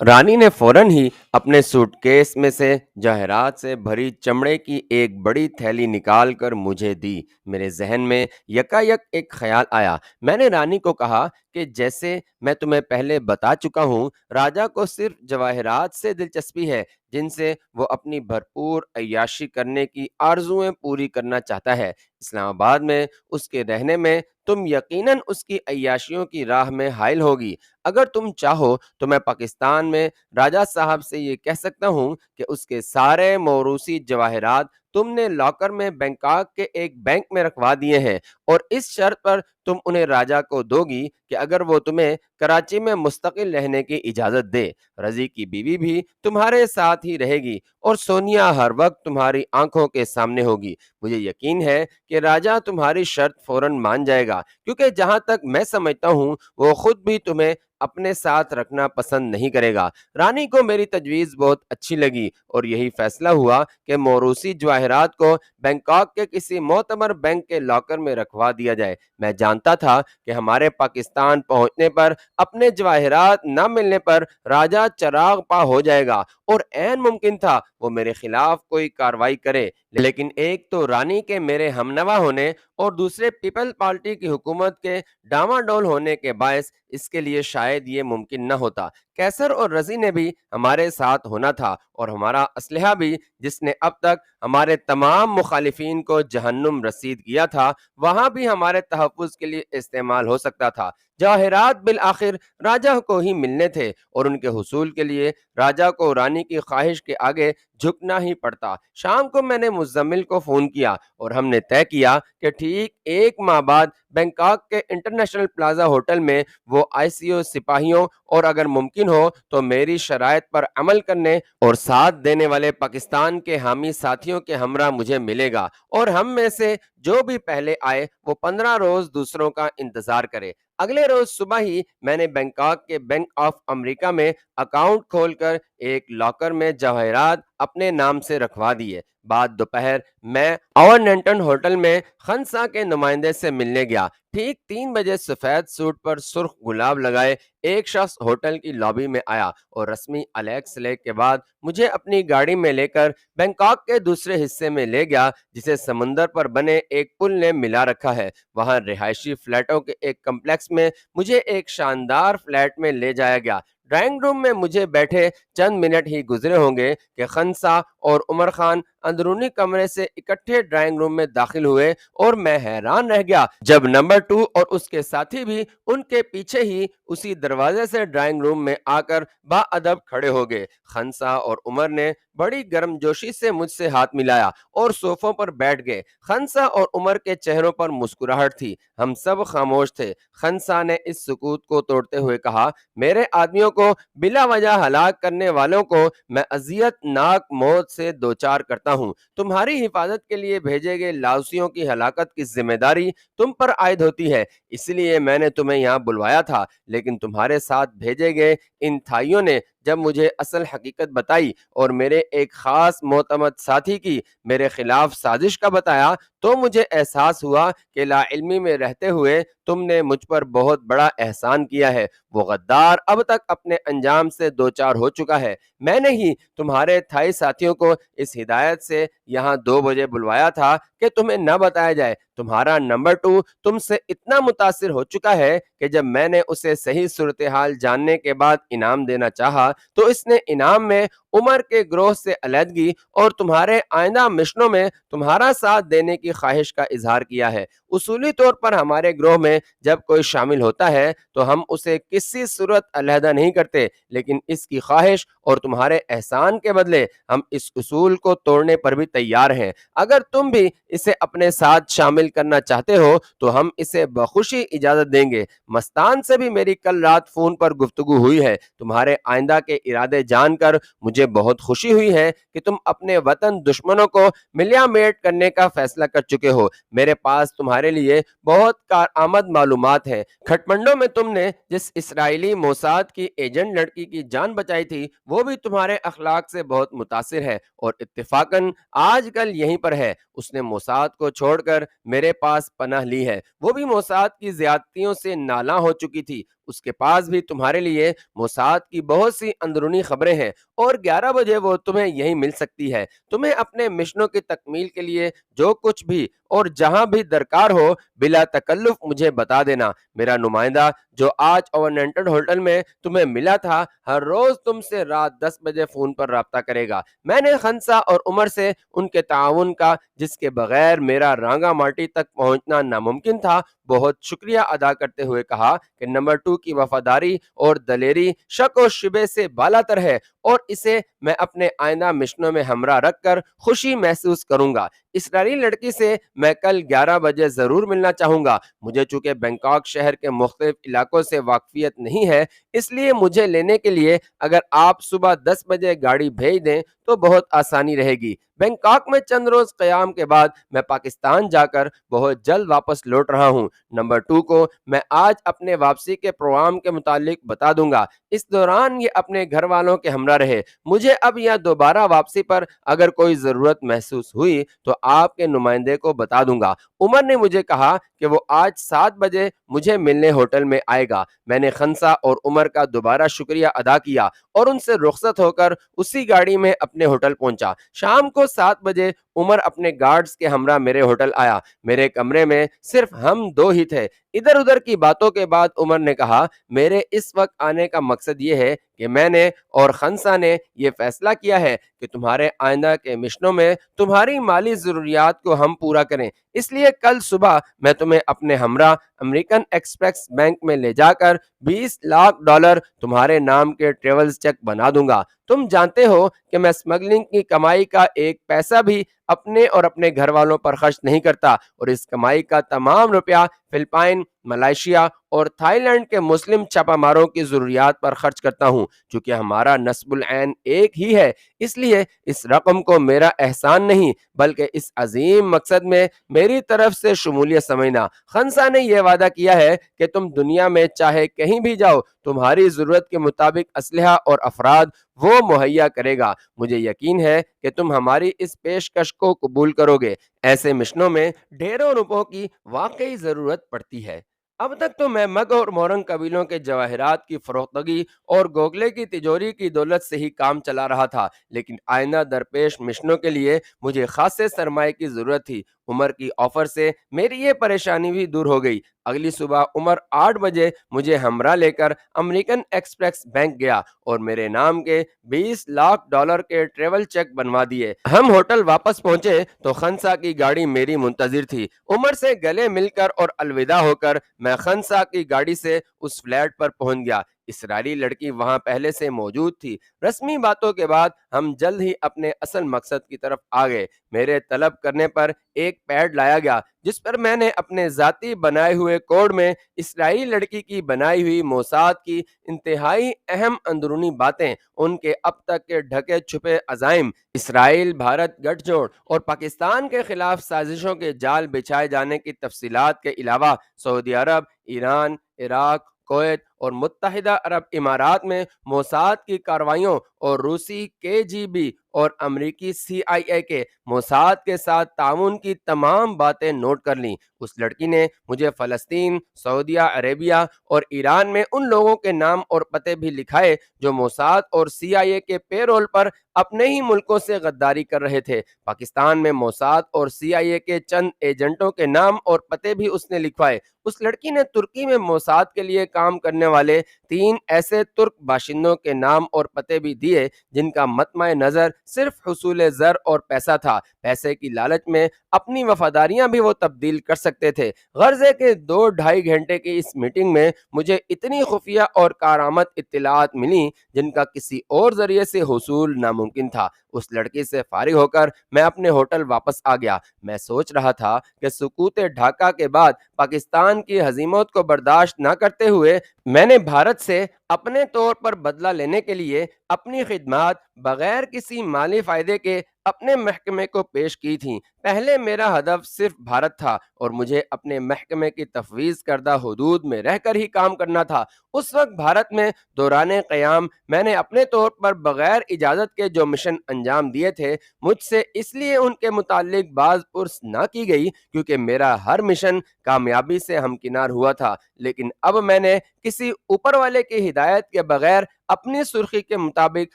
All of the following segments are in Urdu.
رانی نے فوراً ہی اپنے سوٹ کیس میں سے جواہرات سے بھری چمڑے کی ایک بڑی تھیلی نکال کر مجھے دی۔ میرے ذہن میں یکا یک ایک خیال آیا۔ میں نے رانی کو کہا کہ جیسے میں تمہیں پہلے بتا چکا ہوں، راجا کو صرف جواہرات سے دلچسپی ہے جن سے وہ اپنی بھرپور عیاشی کرنے کی آرزوئیں پوری کرنا چاہتا ہے۔ اسلام آباد میں اس کے رہنے میں تم یقیناً اس کی عیاشیوں کی راہ میں حائل ہوگی۔ اگر تم چاہو تو میں پاکستان میں راجا صاحب سے یہ کہہ سکتا ہوں کہ اس کے سارے موروثی جواہرات تم نے لاکر میں بینکاک کے ایک بینک میں رکھوا دیے ہیں، اور اس شرط پر تم انہیں راجا کو دو گی کہ اگر وہ تمہیں کراچی میں مستقل رہنے کی اجازت دے۔ رضی کی بیوی بھی تمہارے ساتھ ہی رہے گی اور سونیا ہر وقت تمہاری آنکھوں کے سامنے ہوگی۔ مجھے یقین ہے کہ راجا تمہاری شرط فوراً مان جائے گا، کیونکہ جہاں تک میں سمجھتا ہوں وہ خود بھی تمہیں اپنے ساتھ رکھنا پسند نہیں کرے گا۔ رانی کو میری تجویز بہت اچھی لگی اور یہی فیصلہ ہوا کہ موروثی جواہرات کو بینکاک کے کسی معتبر بینک کے لاکر میں رکھوا دیا جائے۔ میں جانتا تھا کہ ہمارے پاکستان پہنچنے پر اپنے جواہرات نہ ملنے پر راجا چراغ پا ہو جائے گا اور عین ممکن تھا وہ میرے خلاف کوئی کارروائی کرے، لیکن ایک تو رانی کے میرے ہمنوا ہونے اور دوسرے پیپل پارٹی کی حکومت کے ڈاواڈول ہونے کے باعث اس کے لیے شاید یہ ممکن نہ ہوتا۔ کیسر اور رضی نے بھی ہمارے ساتھ ہونا تھا اور ہمارا اسلحہ بھی، جس نے اب تک ہمارے تمام مخالفین کو جہنم رسید کیا تھا، وہاں بھی ہمارے تحفظ کے لیے استعمال ہو سکتا تھا۔ جواہرات بالآخر راجا کو ہی ملنے تھے اور ان کے حصول کے لیے راجا کو رانی کی خواہش کے آگے جھکنا ہی پڑتا۔ شام کو میں نے مزمل کو فون کیا اور ہم نے طے کیا کہ ٹھیک ایک ماہ بعد بینکاک کے انٹرنیشنل پلازا ہوٹل میں وہ آئی سی یو سپاہیوں اور اگر ممکن ہو تو میری شرائط پر عمل کرنے اور ساتھ دینے والے پاکستان کے حامی ساتھیوں کے ہمراہ مجھے ملے گا، اور ہم میں سے جو بھی پہلے آئے وہ 15 روز دوسروں کا انتظار کرے۔ اگلے روز صبح ہی میں نے بینکاک کے بینک آف امریکہ میں اکاؤنٹ کھول کر ایک لاکر میں جواہرات اپنے نام سے رکھوا دیے۔ بعد دوپہر میں آورننٹن ہوٹل میں خنسا کے نمائندے سے ملنے گیا۔ ٹھیک 3 بجے سفید سوٹ پر سرخ گلاب لگائے ایک شخص ہوٹل کی لابی میں آیا اور رسمی الیک سلیک کے بعد مجھے اپنی گاڑی میں لے کر بینکاک کے دوسرے حصے میں لے گیا جسے سمندر پر بنے ایک پل نے ملا رکھا ہے۔ وہاں رہائشی فلیٹوں کے ایک کمپلیکس میں مجھے ایک شاندار فلیٹ میں لے جایا گیا۔ ڈرائنگ روم میں مجھے بیٹھے چند منٹ ہی گزرے ہوں گے کہ خنسا اور عمر خان اندرونی کمرے سے اکٹھے ڈرائنگ روم میں داخل ہوئے اور میں حیران رہ گیا جب نمبر 2 اور اس کے ساتھی بھی ان کے پیچھے ہی اسی دروازے سے ڈرائنگ روم میں آ کر با ادب کھڑے ہو گئے۔ خنسا اور عمر نے بڑی گرم جوشی سے مجھ سے ہاتھ ملایا اور صوفوں پر بیٹھ گئے۔ خنسا اور عمر کے چہروں پر مسکراہٹ تھی، ہم سب خاموش تھے۔ خنسا نے اس سکوت کو توڑتے ہوئے کہا، میرے آدمیوں کو بلا وجہ ہلاک کرنے والوں کو میں اذیت ناک موت سے دوچار کرتا ہوں۔ تمہاری حفاظت کے لیے بھیجے گئے لاؤسیوں کی ہلاکت کی ذمہ داری تم پر عائد ہوتی ہے، اس لیے میں نے تمہیں یہاں بلوایا تھا، لیکن تمہارے ساتھ بھیجے گئے ان تھائیوں نے جب مجھے اصل حقیقت بتائی اور میرے ایک خاص معتمد ساتھی کی میرے خلاف سازش کا بتایا تو مجھے احساس ہوا کہ لا علمی میں رہتے ہوئے تم نے مجھ پر بہت بڑا احسان کیا ہے۔ وہ غدار اب تک اپنے انجام سے دوچار ہو چکا ہے۔ میں نے ہی تمہارے تھائی ساتھیوں کو اس ہدایت سے یہاں 2 بجے بلوایا تھا کہ تمہیں نہ بتایا جائے۔ تمہارا نمبر 2 تم سے اتنا متاثر ہو چکا ہے کہ جب میں نے اسے صحیح صورتحال جاننے کے بعد انعام دینا چاہا تو اس نے انعام میں عمر کے گروہ سے علیحدگی اور تمہارے آئندہ مشنوں میں تمہارا ساتھ دینے کی خواہش کا اظہار کیا ہے۔ اصولی طور پر ہمارے گروہ میں جب کوئی شامل ہوتا ہے تو ہم اسے کسی صورت علیحدہ نہیں کرتے، لیکن اس کی خواہش اور تمہارے احسان کے بدلے ہم اس اصول کو توڑنے پر بھی تیار ہیں۔ اگر تم بھی اسے اپنے ساتھ شامل کرنا چاہتے ہو تو ہم اسے بخوشی اجازت دیں گے۔ مستان سے بھی میری کل رات فون پر گفتگو ہوئی ہے۔ تمہارے آئندہ کے ارادے جان کر مجھے بہت خوشی ہوئی ہے کہ تم اپنے وطن دشمنوں کو ملیا میٹ کرنے کا فیصلہ کر چکے ہو۔ میرے پاس تمہارے لیے بہت کارآمد معلومات ہیں۔ کھٹمنڈو میں تم نے جس اسرائیلی موساد کی ایجنٹ لڑکی کی جان بچائی تھی وہ بھی تمہارے اخلاق سے بہت متاثر ہے اور اتفاقاً آج کل یہیں پر ہے۔ اس نے موساد کو چھوڑ کر میرے پاس پناہ لی ہے۔ وہ بھی موساد کی زیادتیوں سے نالاں ہو چکی تھی۔ اس کے پاس بھی تمہارے لیے موساد کی بہت سی اندرونی خبریں ہیں اور 11 بجے وہ تمہیں یہیں مل سکتی ہے۔ تمہیں اپنے مشنوں کی تکمیل کے لیے جو کچھ بھی اور جہاں بھی درکار ہو بلا تکلف مجھے بتا دینا۔ میرا نمائندہ جو آج اوورنٹڈ ہوٹل میں تمہیں ملا تھا ہر روز تم سے رات 10 بجے فون پر رابطہ کرے گا۔ میں نے خنسا اور عمر سے ان کے تعاون کا، جس کے بغیر میرا رانگا مارٹی تک پہنچنا ناممکن تھا، بہت شکریہ ادا کرتے ہوئے کہا کہ نمبر 2 کی وفاداری اور دلیری شک و شبے سے بالاتر ہے اور اسے میں اپنے آئندہ مشنوں میں ہمراہ رکھ کر خوشی محسوس کروں گا۔ اسرائیلی لڑکی سے میں کل 11 بجے ضرور ملنا چاہوں گا۔ مجھے چونکہ بینکاک شہر کے مختلف علاقوں سے واقفیت نہیں ہے، اس لیے مجھے لینے کے لیے اگر آپ صبح 10 بجے گاڑی بھیج دیں تو بہت آسانی رہے گی۔ بینکاک میں چند روز قیام کے بعد میں پاکستان جا کر بہت جلد واپس لوٹ رہا ہوں۔ نمبر 2 کو میں آج اپنے واپسی کے پروگرام کے متعلق بتا دوں گا۔ اس دوران یہ اپنے گھر والوں کے ہمراہ رہے۔ مجھے اب یا دوبارہ واپسی پر اگر کوئی ضرورت محسوس ہوئی تو آپ کے نمائندے کو بتا دوں گا۔ عمر نے مجھے کہا کہ وہ آج 7 بجے مجھے ملنے ہوٹل میں آئے گا۔ میں نے خنسا اور عمر کا دوبارہ شکریہ ادا کیا اور ان سے رخصت ہو کر اسی گاڑی میں اپنے ہوٹل پہنچا۔ شام کو 7 بجے عمر اپنے گارڈز کے ہمراہ میرے ہوٹل آیا۔ میرے کمرے میں صرف ہم دو ہی تھے۔ ادھر ادھر کی باتوں کے بعد عمر نے کہا، میرے اس وقت آنے کا مقصد یہ ہے کہ میں نے اور خنسا نے یہ فیصلہ کیا ہے کہ تمہارے آئندہ کے مشنوں میں تمہاری مالی ضروریات کو ہم پورا کریں۔ اس لیے کل صبح میں تمہیں اپنے ہمراہ امریکن ایکسپریس بینک میں لے جا کر $20 لاکھ تمہارے نام کے ٹریولز چیک بنا دوں گا۔ تم جانتے ہو کہ میں اسمگلنگ کی کمائی کا ایک پیسہ بھی اپنے اور اپنے گھر والوں پر خرچ نہیں کرتا اور اس کمائی کا تمام روپیہ فلپائن، ملائیشیا اور تھائی لینڈ کے مسلم چھاپہ ماروں کی ضروریات پر خرچ کرتا ہوں۔ چونکہ ہمارا نسب العین ایک ہی ہے، اس لیے اس رقم کو میرا احسان نہیں بلکہ اس عظیم مقصد میں میری طرف سے شمولیت سمجھنا۔ خنسا نے یہ وعدہ کیا ہے کہ تم دنیا میں چاہے کہیں بھی جاؤ تمہاری ضرورت کے مطابق اسلحہ اور افراد وہ مہیا کرے گا۔ مجھے یقین ہے کہ تم ہماری اس پیشکش کو قبول کرو گے۔ ایسے مشنوں میں ڈھیروں روپوں کی واقعی ضرورت پڑتی ہے۔ اب تک تو میں مگ اور مورنگ قبیلوں کے جواہرات کی فروختگی اور گوگلے کی تجوری کی دولت سے ہی کام چلا رہا تھا، لیکن آئندہ درپیش مشنوں کے لیے مجھے خاصے سرمایہ کی ضرورت تھی۔ عمر کی آفر سے میری یہ پریشانی بھی دور ہو گئی۔ اگلی صبح عمر 8 بجے مجھے ہمراہ لے کر امریکن ایکسپریس بینک گیا اور میرے نام کے $20 لاکھ کے ٹریول چیک بنوا دیے۔ ہم ہوٹل واپس پہنچے تو خنسا کی گاڑی میری منتظر تھی۔ عمر سے گلے مل کر اور الوداع ہو کر میں خنسا کی گاڑی سے اس فلیٹ پر پہنچ گیا۔ اسرائیلی لڑکی وہاں پہلے سے موجود تھی۔ رسمی باتوں کے بعد ہم جلد ہی اپنے اصل مقصد کی طرف آ گئے۔ میرے طلب کرنے پر ایک پیڈ لایا گیا جس پر میں نے اپنے ذاتی بنائے ہوئے کوڈ میں اسرائیلی لڑکی کی بنائی ہوئی موساد کی انتہائی اہم اندرونی باتیں، ان کے اب تک کے ڈھکے چھپے عزائم، اسرائیل بھارت گٹھ جوڑ اور پاکستان کے خلاف سازشوں کے جال بچھائے جانے کی تفصیلات کے علاوہ سعودی عرب، ایران، عراق، کویت اور متحدہ عرب امارات میں موساد کی کارروائیوں اور روسی KGB اور امریکی CIA کے موساد کے ساتھ تعاون کی تمام باتیں نوٹ کر لیں۔ اس لڑکی نے مجھے فلسطین، سعودیہ عربیہ اور ایران میں ان لوگوں کے نام اور پتے بھی لکھائے جو موساد اور CIA کے پے رول پر اپنے ہی ملکوں سے غداری کر رہے تھے۔ پاکستان میں موساد اور CIA کے چند ایجنٹوں کے نام اور پتے بھی اس نے لکھوائے۔ اس لڑکی نے ترکی میں موساد کے لیے کام کرنے والے 3 ایسے ترک باشندوں کے نام اور پتے بھی دیے جن کا مطمع نظر صرف حصول زر اور پیسہ تھا۔ پیسے کی لالچ میں اپنی وفاداریاں بھی وہ تبدیل کر سکتے تھے۔ غرضے کے 2-2.5 گھنٹے کی اس میٹنگ میں مجھے اتنی خفیہ اور کارآمد اطلاعات ملیں جن کا کسی اور ذریعے سے حصول ناممکن تھا۔ اس لڑکی سے فارغ ہو کر میں اپنے ہوٹل واپس آ گیا۔ میں سوچ رہا تھا کہ سقوط ڈھاکہ کے بعد پاکستان کی ہزیمت کو برداشت نہ کرتے ہوئے میں نے بھارت سے اپنے طور پر بدلہ لینے کے لیے اپنی خدمات بغیر کسی مالی فائدے کے اپنے محکمے کو پیش کی تھیں۔ پہلے میرا ہدف صرف بھارت تھا اور مجھے اپنے محکمے کی تفویض کردہ حدود میں رہ کر ہی کام کرنا تھا۔ اس وقت بھارت میں دوران قیام میں نے اپنے طور پر بغیر اجازت کے جو مشن انجام دیے تھے، مجھ سے اس لیے ان کے متعلق باز پرس نہ کی گئی کیونکہ میرا ہر مشن کامیابی سے ہمکنار ہوا تھا، لیکن اب میں نے کسی اوپر والے کی ہدایت کے بغیر اپنی سرخی کے مطابق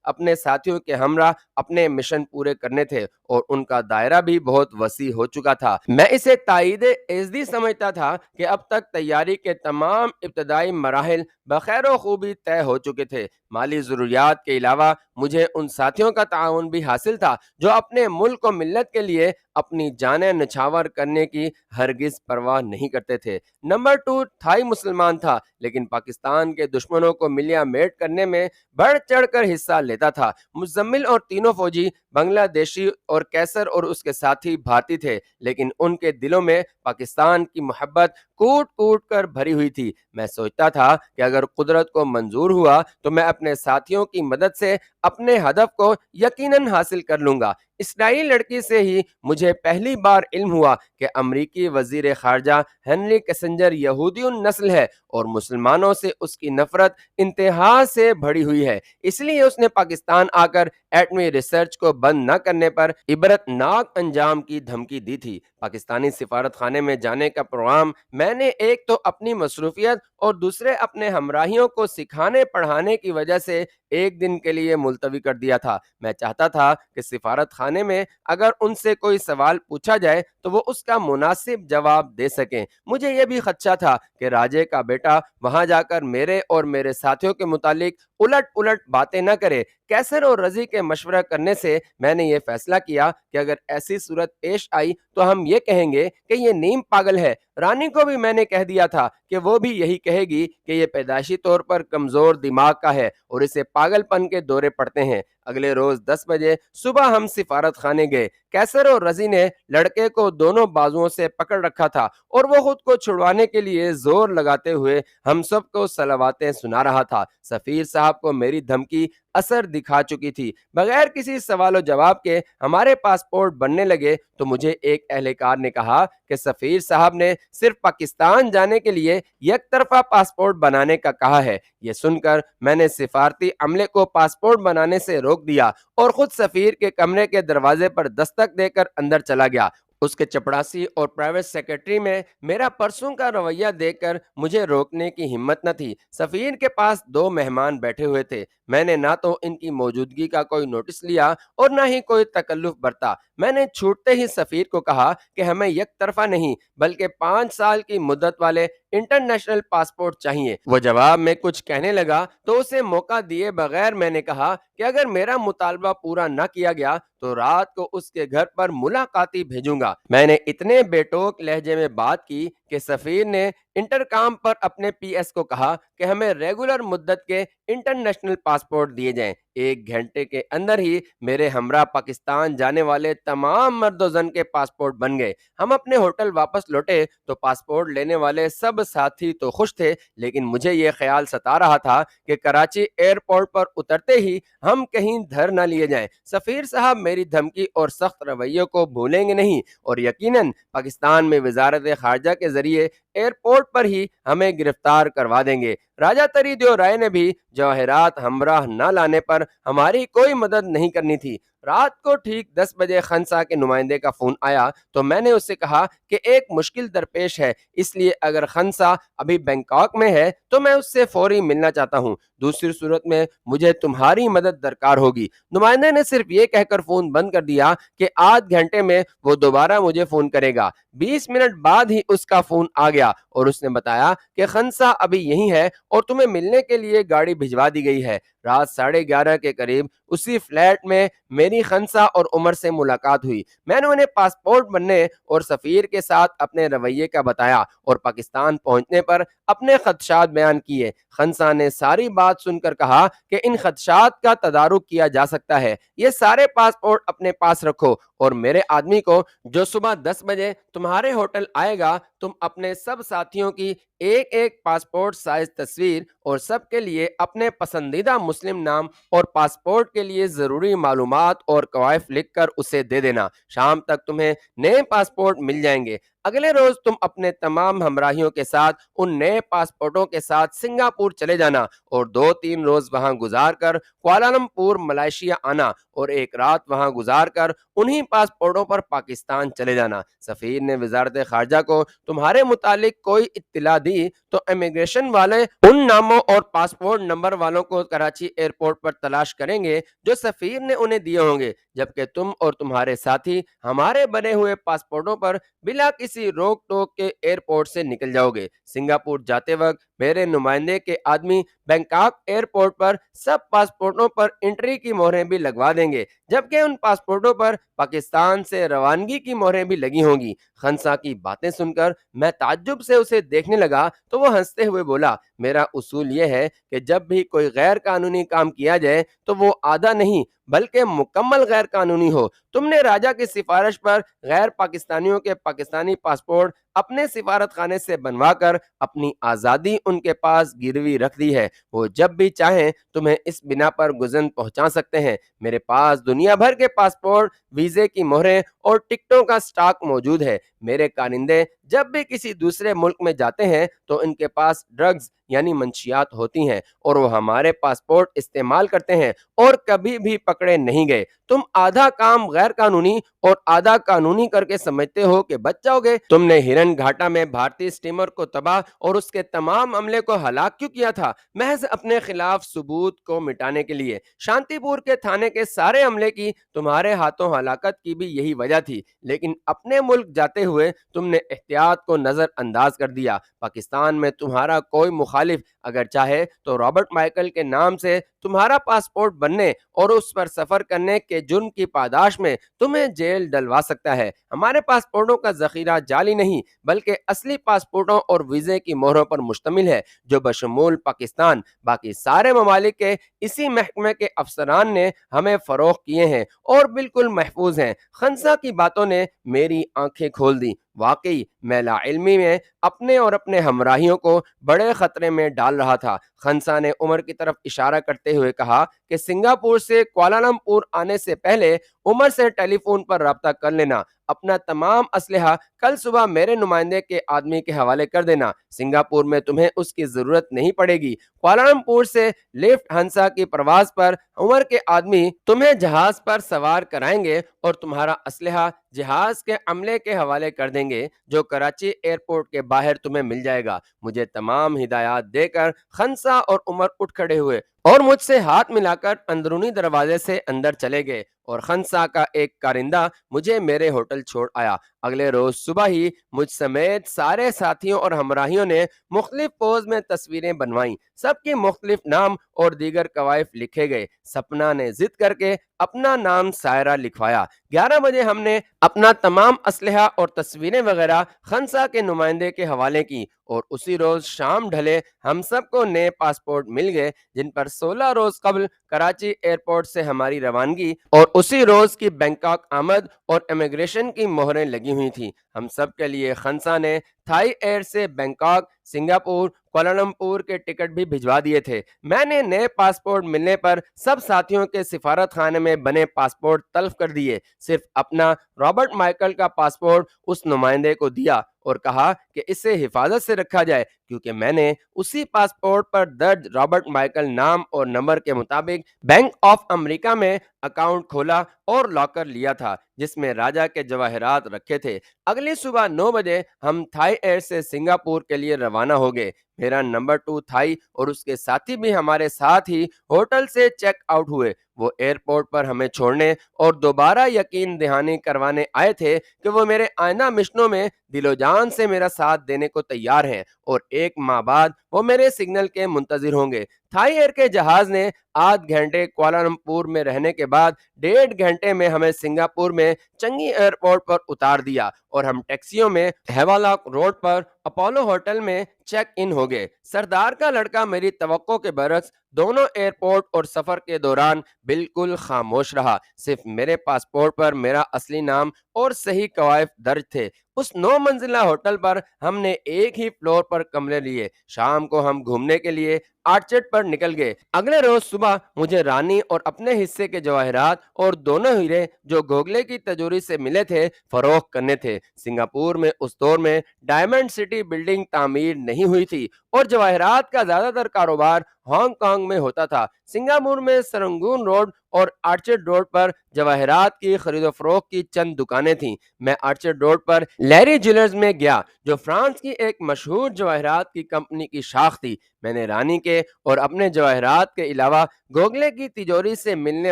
اپنے ساتھیوں کے ہمراہ اپنے مشن پورے کرنے تھے اور ان کا دائرہ بھی بہت وسیع ہو چکا تھا۔ میں اسے تائید عزدی سمجھتا تھا کہ اب تک تیاری کے تمام ابتدائی مراحل بخیر و خوبی طے ہو چکے تھے۔ مالی ضروریات کے علاوہ مجھے ان ساتھیوں کا تعاون بھی حاصل تھا جو اپنے ملک و ملت کے لیے اپنی جانیں نچھاور کرنے کی ہرگز پرواہ نہیں کرتے تھے۔ نمبر 2 تھائی مسلمان تھا، لیکن پاکستان کے دشمنوں کو ملیا میٹ کرنے میں بڑھ چڑھ کر حصہ لیتا تھا۔ مزمل اور تینوں فوجی بنگلہ دیشی اور کیسر اور اس کے ساتھی بھارتی تھے، لیکن ان کے دلوں میں پاکستان کی محبت کوٹ کوٹ کر بھری ہوئی تھی۔ میں سوچتا تھا کہ اگر قدرت کو منظور ہوا تو میں اپنے ساتھیوں کی مدد سے اپنے ہدف کو یقیناً حاصل کر لوں گا۔ اسرائیلی لڑکی سے ہی مجھے پہلی بار علم ہوا کہ امریکی وزیر خارجہ ہنری کسنجر یہودی النسل ہے اور مسلمانوں سے اس کی نفرت انتہا سے بڑھی ہوئی ہے۔ اس لیے اس نے پاکستان آ کر ایٹمی ریسرچ کو بند نہ کرنے پر عبرت ناک انجام کی دھمکی دی تھی۔ پاکستانی سفارت خانے میں جانے کا پروگرام میں نے ایک تو اپنی مصروفیت اور دوسرے اپنے ہمراہیوں کو سکھانے پڑھانے کی وجہ سے ایک دن کے لیے ملتوی کر دیا تھا۔ میں چاہتا تھا کہ سفارت خانے میں اگر ان سے کوئی سوال پوچھا جائے تو وہ اس کا مناسب جواب دے سکیں۔ مجھے یہ بھی خدشہ تھا کہ راجے کا بیٹا وہاں جا کر میرے اور میرے ساتھیوں کے متعلق الٹ باتیں نہ کرے۔ کیسر اور رضی کے مشورہ کرنے سے میں نے یہ فیصلہ کیا کہ اگر ایسی صورت پیش آئی تو ہم یہ کہیں گے کہ یہ نیم پاگل ہے۔ رانی کو بھی میں نے کہہ دیا تھا کہ وہ بھی یہی کہے گی کہ یہ پیدائشی طور پر کمزور دماغ کا ہے اور اسے پاگل پن کے دورے پڑتے ہیں۔ اگلے روز 10 بجے صبح ہم سفارت خانے گئے۔ کیسر اور رضی نے لڑکے کو دونوں بازوؤں سے پکڑ رکھا تھا اور وہ خود کو چھڑوانے کے لیے زور لگاتے ہوئے ہم سب کو صلواتیں سنا رہا تھا۔ سفیر صاحب کو میری دھمکی اثر دکھا چکی تھی۔ بغیر کسی سوال و جواب کے ہمارے پاسپورٹ بننے لگے تو مجھے ایک اہلکار نے کہا کہ سفیر صاحب نے صرف پاکستان جانے کے لیے یک طرفہ پاسپورٹ بنانے کا کہا ہے۔ یہ سن کر میں نے سفارتی عملے کو پاسپورٹ بنانے سے روک دیا اور خود سفیر کے کمرے کے دروازے پر دستک دے کر اندر چلا گیا۔ اس کے چپڑاسی اور پرائیویٹ سیکرٹری میں میرا پرسوں کا رویہ دیکھ کر مجھے روکنے کی ہمت نہ تھی۔ سفیر کے پاس 2 مہمان بیٹھے ہوئے تھے۔ میں نے نہ تو ان کی موجودگی کا کوئی نوٹس لیا اور نہ ہی کوئی تکلف برتا۔ میں نے چھوٹتے ہی سفیر کو کہا کہ ہمیں یک طرفہ نہیں بلکہ 5 سال کی مدت والے انٹرنیشنل پاسپورٹ چاہیے۔ وہ جواب میں کچھ کہنے لگا تو اسے موقع دیے بغیر میں نے کہا کہ اگر میرا مطالبہ پورا نہ کیا گیا تو رات کو اس کے گھر پر ملاقاتی بھیجوں گا۔ میں نے اتنے بے ٹوک لہجے میں بات کی کہ سفیر نے انٹرکام پر اپنے پی ایس کو کہا کہ ہمیں ریگولر مدت کے انٹرنیشنل پاسپورٹ دیے جائیں۔ 1 گھنٹے کے اندر ہی میرے ہمراہ پاکستان جانے والے تمام مرد و زن کے پاسپورٹ بن گئے۔ ہم اپنے ہوٹل واپس لوٹے تو پاسپورٹ لینے والے سب ساتھی تو خوش تھے، لیکن مجھے یہ خیال ستا رہا تھا کہ کراچی ایئرپورٹ پر اترتے ہی ہم کہیں دھر نہ لیے جائیں۔ سفیر صاحب میری دھمکی اور سخت رویے کو بھولیں گے نہیں اور یقیناً پاکستان میں وزارت خارجہ کے ذریعے ایئرپورٹ پر ہی ہمیں گرفتار کروا دیں گے۔ راجہ تری دیو رائے نے بھی جواہرات ہمراہ نہ لانے پر ہماری کوئی مدد نہیں کرنی تھی۔ رات کو ٹھیک 10 بجے خنسا کے نمائندے کا فون آیا تو میں نے اس سے کہا کہ ایک مشکل درپیش ہے، اس لیے اگر خنسا ابھی بینکاک میں ہے تو میں اس سے فوری ملنا چاہتا ہوں، دوسری صورت میں مجھے تمہاری مدد درکار ہوگی۔ نمائندے نے صرف یہ کہہ کر فون بند کر دیا کہ آدھ گھنٹے میں وہ دوبارہ مجھے فون کرے گا۔ 20 منٹ بعد ہی اس کا فون آ گیا اور اس نے بتایا کہ خنسا ابھی یہی ہے اور تمہیں ملنے کے لیے گاڑی بھجوا دی گئی ہے۔ رات 11:30 کے قریب اسی فلیٹ میں میری خنسا اور عمر سے ملاقات ہوئی۔ میں نے انہیں پاسپورٹ بننے اور سفیر کے ساتھ اپنے رویے کا بتایا اور پاکستان پہنچنے پر اپنے خدشات بیان کیے۔ خنسا نے ساری بات سن کر کہا کہ ان خدشات کا تدارک کیا جا سکتا ہے، یہ سارے پاسپورٹ اپنے پاس رکھو اور میرے آدمی کو جو صبح 10 بجے تمہارے ہوٹل آئے گا تم اپنے سب ساتھیوں کی ایک ایک پاسپورٹ سائز تصویر اور سب کے لیے اپنے پسندیدہ مسلم نام اور پاسپورٹ کے لیے ضروری معلومات اور قوائف لکھ کر اسے دے دینا۔ شام تک تمہیں نئے پاسپورٹ مل جائیں گے۔ اگلے روز تم اپنے تمام ہمراہیوں کے ساتھ ان نئے پاسپورٹوں کے ساتھ سنگاپور چلے جانا اور 2-3 روز وہاں گزار کر کوالالمپور ملائیشیا آنا اور ایک رات وہاں گزار کر انہی پاسپورٹوں پر پاکستان چلے جانا۔ سفیر نے وزارت خارجہ کو تمہارے متعلق کوئی اطلاع دی تو امیگریشن والے ان ناموں اور پاسپورٹ نمبر والوں کو کراچی ایئرپورٹ پر تلاش کریں گے جو سفیر نے انہیں دیے ہوں گے، جبکہ تم اور تمہارے ساتھی ہمارے بنے ہوئے پاسپورٹوں پر بلا کسی روک ٹوک کے ایئرپورٹ سے نکل جاؤ گے۔ سنگاپور جاتے وقت میرے نمائندے کے آدمی بینکاک ایئرپورٹ پر سب پاسپورٹوں پر انٹری کی مہریں بھی لگوا دیں گے، جبکہ ان پاسپورٹوں پر پاکستان سے روانگی کی مہریں بھی لگی ہوں گی۔ خنسا کی باتیں سن کر میں تعجب سے اسے دیکھنے لگا تو وہ ہنستے ہوئے بولا، میرا اصول یہ ہے کہ جب بھی کوئی غیر قانونی کام کیا جائے تو وہ آدھا نہیں بلکہ مکمل غیر قانونی ہو۔ تم نے راجہ کی سفارش پر غیر پاکستانیوں کے پاکستانی پاسپورٹ اپنے سفارت خانے سے بنوا کر اپنی آزادی ان کے پاس گروی رکھ دی ہے۔ وہ جب بھی چاہیں تمہیں اس بنا پر گزن پہنچا سکتے ہیں۔ میرے پاس دنیا بھر کے پاسپورٹ، ویزے کی مہریں اور ٹکٹوں کا سٹاک موجود ہے۔ میرے کارندے جب بھی کسی دوسرے ملک میں جاتے ہیں تو ان کے پاس ڈرگز یعنی منشیات ہوتی ہیں اور وہ ہمارے پاسپورٹ استعمال کرتے ہیں اور کبھی بھی پکڑے نہیں گئے۔ تم آدھا کام غیر قانونی اور آدھا قانونی کر کے سمجھتے ہو کہ بچ جاؤ گے۔ تم نے ہرن گھاٹا میں بھارتی اسٹیمر کو تباہ اور اس کے تمام عملے کو ہلاک کیوں کیا تھا؟ محض اپنے خلاف ثبوت کو مٹانے کے لیے۔ شانتی پور کے تھانے کے سارے عملے کی تمہارے ہاتھوں ہلاکت کی بھی یہی وجہ تھی، لیکن اپنے ملک جاتے ہوئے تم نے احتیاط کو نظر انداز کر دیا۔ پاکستان میں تمہارا کوئی مخالف اگر چاہے تو رابرٹ مائیکل کے نام سے تمہارا پاسپورٹ بننے اور اس پر سفر کرنے کے جرم کی پاداش میں تمہیں جیل ڈلوا سکتا ہے۔ ہمارے پاسپورٹوں کا ذخیرہ جعلی نہیں بلکہ اصلی پاسپورٹوں اور ویزے کی مہروں پر مشتمل ہے جو بشمول پاکستان باقی سارے ممالک کے اسی محکمے کے افسران نے ہمیں فروخت کیے ہیں اور بالکل محفوظ ہیں۔ خنسا کی باتوں نے میری آنکھیں کھول دی۔ واقعی میں لا علمی میں اپنے اور اپنے ہمراہیوں کو بڑے خطرے میں ڈال رہا تھا۔ خنسا نے عمر کی طرف اشارہ کرتے ہوئے کہا کہ سنگاپور سے کوالالمپور آنے سے پہلے عمر سے ٹیلی فون پر رابطہ کر لینا۔ اپنا تمام اسلحہ کل صبح میرے نمائندے کے آدمی کے حوالے کر دینا۔ سنگاپور میں تمہیں اس کی ضرورت نہیں پڑے گی۔ کوالالمپور سے لفٹ ہنسا کی پرواز پر عمر کے آدمی تمہیں جہاز پر سوار کرائیں گے اور تمہارا اسلحہ جہاز کے عملے کے حوالے کر دیں گے جو کراچی ایئرپورٹ کے باہر تمہیں مل جائے گا۔ مجھے تمام ہدایات دے کر خنسا اور عمر اٹھ کھڑے ہوئے اور مجھ سے ہاتھ ملا کر اندرونی دروازے سے اندر چلے گئے اور خنسا کا ایک کارندہ مجھے میرے ہوٹل چھوڑ آیا۔ اگلے روز صبح ہی مجھ سمیت سارے ساتھیوں اور ہمراہیوں نے مختلف پوز میں تصویریں بنوائیں۔ سب کی مختلف نام اور دیگر قوائف لکھے گئے۔ سپنا نے ضد کر کے اپنا نام سائرہ لکھوایا۔ 11 بجے ہم نے اپنا تمام اسلحہ اور تصویریں وغیرہ خنسا کے نمائندے کے حوالے کی اور اسی روز شام ڈھلے ہم سب کو نئے پاسپورٹ مل گئے جن پر 16 روز قبل کراچی ایئرپورٹ سے ہماری روانگی اور اسی روز کی بینکاک آمد اور امیگریشن کی مہریں لگی ہوئی تھیں۔ ہم سب کے لیے خنسا نے تھائی ایئر سے بینکاک، سنگاپور، کوالالمپور کے ٹکٹ بھی بھجوا دیے تھے۔ میں نے نئے پاسپورٹ ملنے پر سب ساتھیوں کے سفارت خانے میں بنے پاسپورٹ تلف کر دیے، صرف اپنا رابرٹ مائیکل کا پاسپورٹ اس نمائندے کو دیا اور کہا کہ اسے حفاظت سے رکھا جائے کیونکہ میں نے اسی پاسپورٹ پر درج رابرٹ مائیکل نام اور نمبر کے مطابق بینک آف امریکہ میں اکاؤنٹ کھولا اور لاکر لیا تھا جس میں راجہ کے جواہرات رکھے تھے۔ اگلی صبح 9 بجے ہم تھائی ایئر سے سنگاپور کے لیے روانہ ہو گئے۔ میرا نمبر 2 تھائی اور اس کے ساتھی بھی ہمارے ساتھ ہی ہوٹل سے چیک آؤٹ ہوئے۔ وہ ایئرپورٹ پر ہمیں چھوڑنے اور دوبارہ یقین دہانی کروانے آئے تھے کہ وہ میرے آئندہ مشنوں میں دل و جان سے میرا ساتھ دینے کو تیار ہیں اور 1 ماہ بعد وہ میرے سگنل کے منتظر ہوں گے۔ تھائی ایئر کے جہاز نے آدھ گھنٹے کوالالمپور میں رہنے کے بعد 1.5 گھنٹے میں ہمیں سنگاپور میں چنگی ایئرپورٹ پر اتار دیا اور ہم ٹیکسیوں میں ہیوالاک روڈ پر اپولو ہوٹل میں چیک ان ہو گئے۔ سردار کا لڑکا میری توقع کے برعکس دونوں ایئرپورٹ اور سفر کے دوران بالکل خاموش رہا۔ صرف میرے پاسپورٹ پر میرا اصلی نام اور صحیح قوائف درج تھے۔ اس 9 منزلہ ہوٹل پر ہم نے ایک ہی فلور پر کمرے لیے۔ شام کو ہم گھومنے کے لیے آرچرڈ پر نکل گئے۔ اگلے روز صبح مجھے رانی اور اپنے حصے کے جواہرات اور دونوں ہیرے جو گوگلے کی تجوری سے ملے تھے فروخت کرنے تھے۔ سنگاپور میں اس دور میں ڈائمنڈ سٹی بلڈنگ تعمیر نہیں ہوئی تھی اور جواہرات کا زیادہ تر کاروبار ہانگ کانگ میں ہوتا تھا۔ سنگاپور میں سرنگون روڈ اور آرچرڈ روڈ پر جواہرات کی خرید و فروخت کی چند دکانیں تھیں۔ میں آرچرڈ روڈ پر لیری جیولرز میں گیا جو فرانس کی ایک مشہور جواہرات کی کمپنی کی شاخ تھی۔ میں نے رانی کے اور اپنے جواہرات کے علاوہ گوگلے کی تجوری سے ملنے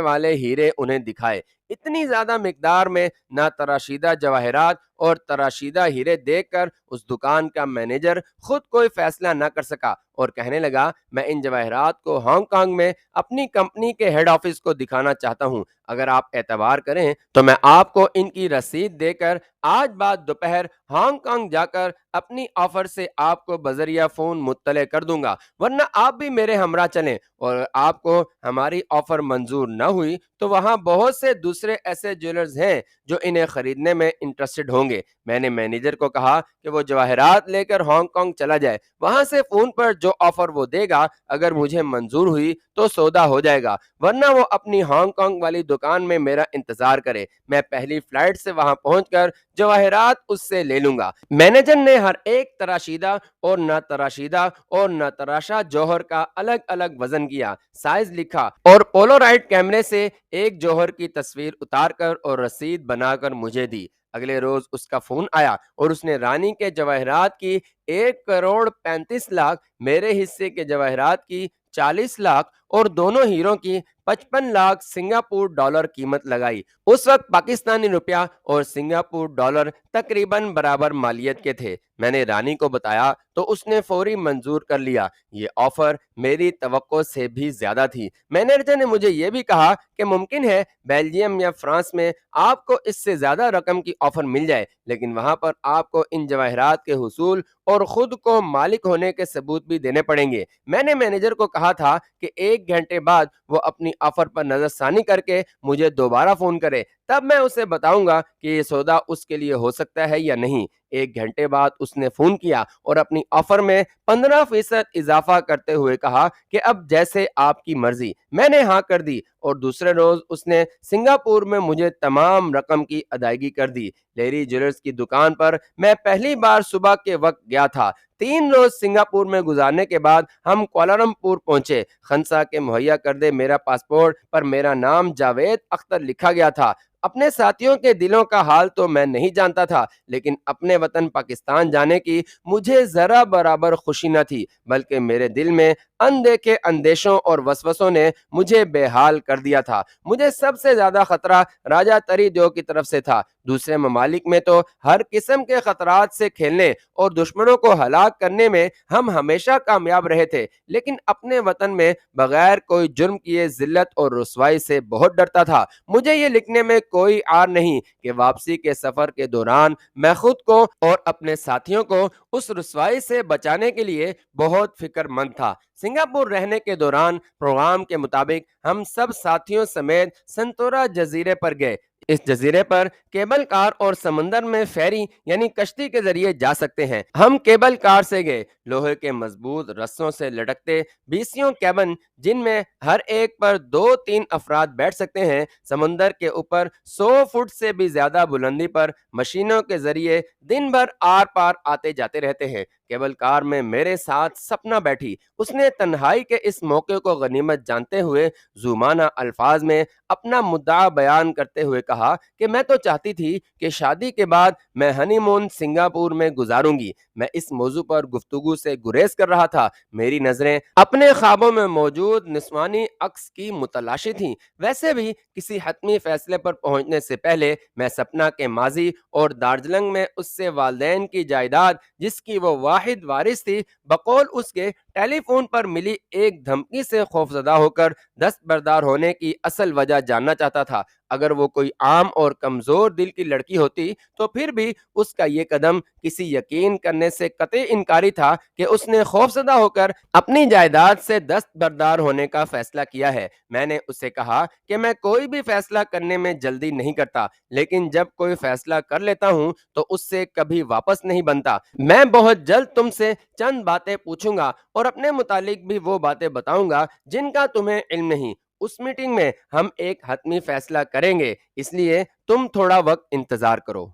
والے ہیرے انہیں دکھائے۔ اتنی زیادہ مقدار میں نہ تراشیدہ جواہرات اور تراشیدہ ہیرے دیکھ کر اس دکان کا مینیجر خود کوئی فیصلہ نہ کر سکا اور کہنے لگا، میں ان جواہرات کو ہانگ کانگ میں اپنی کمپنی کے ہیڈ آفس کو دکھانا چاہتا ہوں۔ اگر آپ اعتبار کریں تو میں آپ کو ان کی رسید دے کر آج بعد دوپہر ہانگ کانگ جا کر اپنی آفر سے آپ کو بذریعہ فون مطلع کر دوں گا، ورنہ آپ بھی میرے ہمراہ چلیں، اور آپ کو ہماری آفر منظور نہ ہوئی تو وہاں بہت سے دوسرے ایسے جیولرز ہیں جو انہیں خریدنے میں انٹرسٹڈ ہوں گے۔ میں نے مینیجر کو کہا کہ وہ جواہرات لے کر ہانگ کانگ چلا جائے، وہاں سے فون پر جو آفر وہ دے گا اگر مجھے منظور ہوئی تو سودا ہو جائے گا، ورنہ وہ اپنی ہانگ کانگ والی دکان میں میرا انتظار کرے، میں پہلی فلائٹ سے وہاں پہنچ کر جواہرات اس سے لے لوں گا۔ مینیجر نے ہر ایک تراشیدہ اور نہ تراشیدہ اور نہ تراشا جوہر کا الگ الگ وزن کیا، سائز لکھا اور پولورائڈ کیمرے سے ایک جوہر کی تصویر اتار کر اور رسید بنا کر مجھے دی۔ اگلے روز اس کا فون آیا اور اس نے رانی کے جواہرات کی 1,35,00,000، میرے حصے کے جواہرات کی 40,00,000 اور دونوں ہیروں کی 55,00,000 سنگاپور ڈالر قیمت لگائی۔ اس وقت پاکستانی روپیہ اور سنگاپور ڈالر تقریباً برابر مالیت کے تھے۔ میں نے رانی کو بتایا تو اس نے فوری منظور کر لیا۔ یہ آفر میری توقع سے بھی زیادہ تھی۔ مینیجر نے مجھے یہ بھی کہا کہ ممکن ہے بیلجیم یا فرانس میں آپ کو اس سے زیادہ رقم کی آفر مل جائے، لیکن وہاں پر آپ کو ان جواہرات کے حصول اور خود کو مالک ہونے کے ثبوت بھی دینے پڑیں گے۔ میں نے مینیجر کو کہا تھا کہ 1 گھنٹے بعد وہ اپنی آفر پر نظر ثانی کر کے مجھے دوبارہ فون کرے، تب میں اسے بتاؤں گا کہ یہ سودا اس کے لیے ہو سکتا ہے یا نہیں۔ 1 گھنٹے بعد اس نے فون کیا اور اپنی آفر میں 15% اضافہ کرتے ہوئے کہا کہ اب جیسے آپ کی مرضی۔ میں نے ہاں کر دی اور دوسرے روز اس نے سنگاپور میں مجھے تمام رقم کی ادائیگی کر دی۔ لیری جیولرز کی دکان پر میں پہلی بار صبح کے وقت گیا تھا۔ 3 روز سنگاپور میں گزارنے کے بعد ہم کوالالمپور پہنچے۔ خنسا کے مہیا کردے میرا پاسپورٹ پر میرا نام جاوید اختر لکھا گیا تھا۔ اپنے ساتھیوں کے دلوں کا حال تو میں نہیں جانتا تھا، لیکن اپنے وطن پاکستان جانے کی مجھے ذرا برابر خوشی نہ تھی، بلکہ میرے دل میں اندیکھے اندیشوں اور وسوسوں نے مجھے بے حال کر دیا تھا۔ مجھے سب سے زیادہ خطرہ راجہ تری دیو کی طرف سے تھا۔ دوسرے ممالک میں تو ہر قسم کے خطرات سے کھیلنے اور دشمنوں کو ہلاک کرنے میں ہم ہمیشہ کامیاب رہے تھے، لیکن اپنے وطن میں بغیر کوئی جرم کیے ذلت اور رسوائی سے بہت ڈرتا تھا۔ مجھے یہ لکھنے میں کوئی عار نہیں کہ واپسی کے سفر کے دوران میں خود کو اور اپنے ساتھیوں کو اس رسوائی سے بچانے کے لیے بہت فکر مند تھا۔ سنگاپور رہنے کے دوران پروگرام کے مطابق ہم سب ساتھیوں سمیت سنتورا جزیرے پر گئے۔ اس جزیرے پر کیبل کار اور سمندر میں فیری یعنی کشتی کے ذریعے جا سکتے ہیں۔ ہم کیبل کار سے گئے۔ لوہے کے مضبوط رسوں سے لٹکتے 20 کیبن جن میں ہر ایک پر 2-3 افراد بیٹھ سکتے ہیں، سمندر کے اوپر 100 فٹ سے بھی زیادہ بلندی پر مشینوں کے ذریعے دن بھر آر پار آتے جاتے رہتے ہیں۔ کیبل کار میں میرے ساتھ سپنا بیٹھی۔ اس نے تنہائی کے اس موقع کو غنیمت جانتے ہوئے زومانہ الفاظ میں اپنا مدعا بیان کرتے ہوئے کہا کہ میں تو چاہتی تھی کہ شادی کے بعد میں ہنی مون سنگاپور میں گزاروں گی۔ میں اس موضوع پر گفتگو سے گریز کر رہا تھا۔ میری نظریں اپنے خوابوں میں موجود نسوانی عکس کی متلاشی تھیں۔ ویسے بھی کسی حتمی فیصلے پر پہنچنے سے پہلے میں سپنا کے ماضی اور دارجلنگ میں اس سے والدین کی جائیداد جس کی وہ واحد وارث تھی بقول اس کے ٹیلی فون پر ملی ایک دھمکی سے خوفزدہ ہو کر دستبردار ہونے کی اصل وجہ جاننا چاہتا تھا۔ اگر وہ کوئی عام اور کمزور دل کی لڑکی ہوتی تو پھر بھی اس کا یہ قدم کسی یقین کرنے سے قطعی انکاری تھا کہ اس نے خوفزدہ ہو کر اپنی جائیداد سے دستبردار ہونے کا فیصلہ کیا ہے۔ میں نے اسے کہا کہ میں کوئی بھی فیصلہ کرنے میں جلدی نہیں کرتا، لیکن جب کوئی فیصلہ کر لیتا ہوں تو اس سے کبھی واپس نہیں بنتا۔ میں بہت جلد تم سے چند باتیں پوچھوں گا اور اپنے متعلق بھی وہ باتیں بتاؤں گا جن کا تمہیں علم نہیں۔ اس میٹنگ میں ہم ایک حتمی فیصلہ کریں گے، اس لیے تم تھوڑا وقت انتظار کرو۔